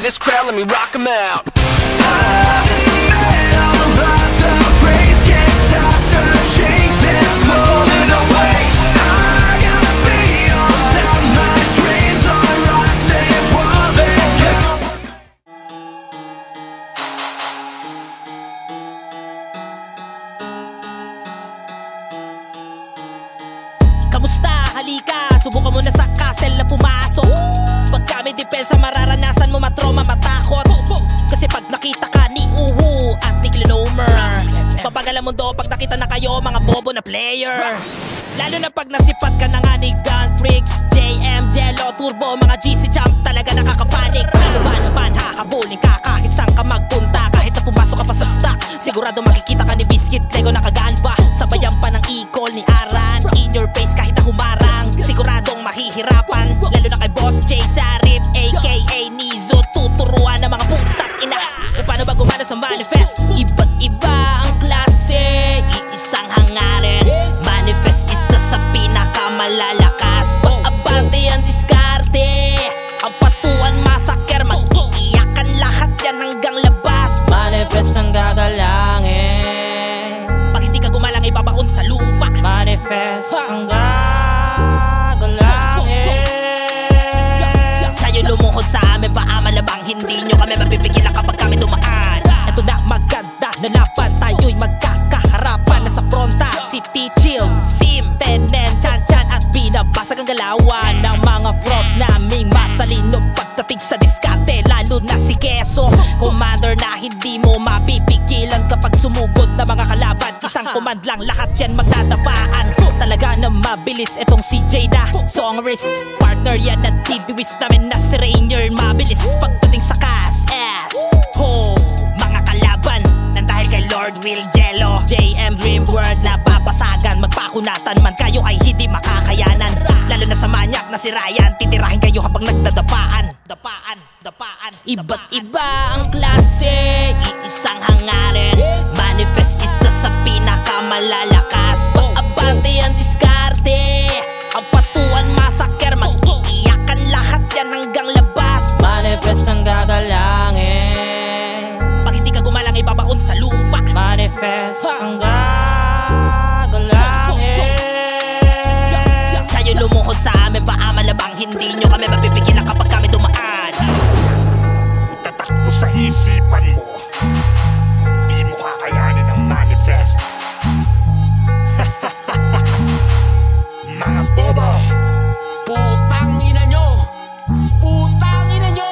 this crowd, let me rock 'em out. Kamusta? Halika, subukan mo na sa castle na pumasok. Pag kami depensa, mararanasan mo matroma, matakot. Kasi pag nakita ka ni Uwu at ni Clonomer, papagal ang mundo pag nakita na kayo, mga bobo na player. Lalo na pag nasipat ka na nga ni Gun Freaks, JM, Jello, Turbo, mga GC Champ, talaga nakakapanik. Ano ba naman, hahabulin ka kahit saan ka magpunta. Kahit na pumasok ka pa sa stock, sigurado makikita ka ni Biscuit, Lego nakagaan pa. Sabayan pa ng e-call ni Aran, in your face kahit na humarang. Siguradong mahihirapan, lalo na kay Boss J Sarip, aka Nizo. Tuturuan ng mga putat ina kung paano ba gumana sa manifest. Iba't iba ang klase, iisang hangarin. Manifest isa sa pinakamalalakas. Pag-abante ang diskarte, ang patuan masaker, mag-iiyakan lahat yan hanggang labas. Manifest ang gagalangin, pag hindi ka gumalang ibabaon sa lupa. manifest ang gagalangin. Kayo lumuhod sa amin, paamalabang hindi nyo kami mapipigilan kapag kami dumaan. Ito na maganda na laban, tayo'y magkakaharapan. Nasa fronta, City Chill, Sim, Tenen, Chan-Chan at binabasag ang galawan ng mga front naming matalino pagdating sa diskarte. Lalo na si Keso, commander na hindi mo mapipigilan kapag sumugod na mga kalaban. Isang command lang, lahat yan magtatapaan. Talaga na mabilis itong CJ na songwrist. Partner yan na diduis namin na si Rainier. Mabilis pagdating sa cast ass. Ho, mga kalaban nang dahil kay Lord Will Jello, JM Dream World na papasagan. Magpakunatan man kayo ay hindi makakayanan. Lalo na sa manyak na si Ryan, titirahin kayo habang nagdadapaan. Dapaan. Iba't iba ang klase, iisang hangarin. Manifest isa sa pinakamalalakas. Pag-abante ang diskarte, ang patuan masaker, mag-iiyakan lahat yan hanggang labas. Manifest ang gagalangin, pag hindi ka gumalang ibabaon sa lupa. manifest ang gagalangin. Kayo lumuhod sa amin, paamalabang hindi nyo kami mapipigilan kapag kami dumaan. Itatakbo sa isipan mo, di mo kakayanin ang manifest. Mga bobo, Putang ina nyo! Putang ina nyo!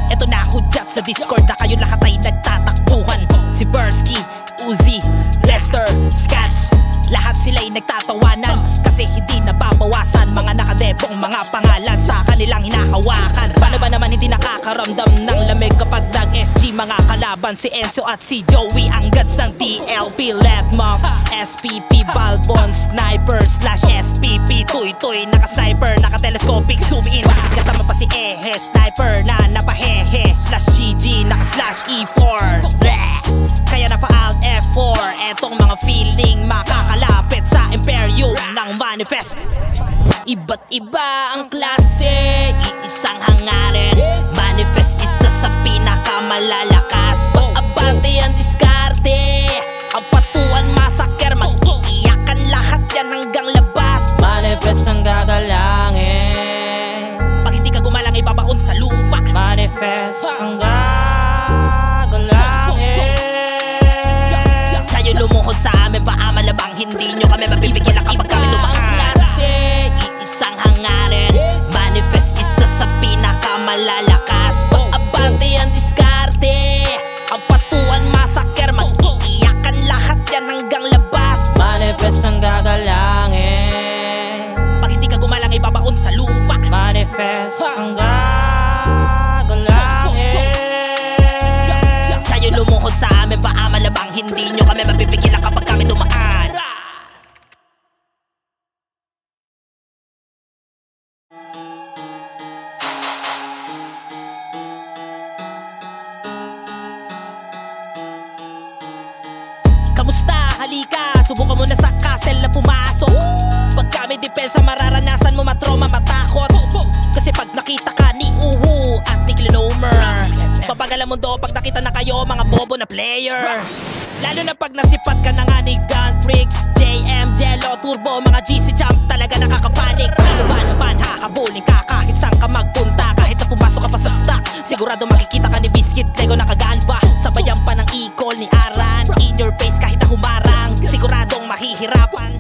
Eto na hudyat sa Discord na kayo lahat ay nagtatakbuhan. Si Bursky, Uzi, Lester, Scats, lahat sila'y nagtatawanan kasi hindi nababawasan mga nakadebong mga pangalan sa kanilang hinahawakan. Paano ba naman hindi nakakaramdam ng lamig kapag nag-SG mga kalaban? Si Enzo at si Joey ang gods ng TLP, Letmoff, SPP, Balbon, Sniper slash SPP, Tuy-Tuy, naka-sniper, naka-telescopic, zoom in. Kasama pa si Ehe, Sniper na napahehe, slash GG, naka-slash E4. Bleh! Kaya napa-Alt F4, etong mga feeling makakalapit sa imperium ng manifest. Iba't iba ang klase, iisang hangarin. Manifest isa sa pinakamalalakas. Pag-abante ang diskarte, ang patuan masaker, mag-iiyakan lahat yan hanggang labas. Manifest ang gagalangin, pag hindi ka gumalang ibabaon sa lupa. manifest ang gagalangin. Kayo lumuhod sa amin, paamalabang hindi nyo kami mapipigilan kapag kami dumaan. Iisang hangarin, manifest isa sa pinakamalalakas. Pag-abante ang diskarte, ang patuan masaker, mag-iiyakan lahat yan hanggang labas. Manifest ang gagalangin, pag hindi ka gumalang ibabaon sa lupa. manifest ang gagalangin. Kayo lumuhod sa amin, paamalabang hindi nyo kami mapipigilan kapag kami dumaan. Kamusta? Halika, subukan mo na sa castle na pumasok. Pag kami depensa, mararanasan mo matroma, matakot. Kasi pag nakita ka ni Uwu at ni Clonomer, Magpapagal ang mundo pag nakita na kayo mga bobo na player. Lalo na pag nasipat ka na nga ni Gun Freaks, JM, Jello, Turbo, mga GC Jump talaga nakakapanik. Ano ba naman hahabulin ka kahit saan ka magpunta, kahit na pumasok ka pa sa stock, sigurado makikita ka ni Biscuit, Lego nakagaan pa. Sabayan pa ng e-call ni Aran, in your face kahit na humarang, siguradong mahihirapan.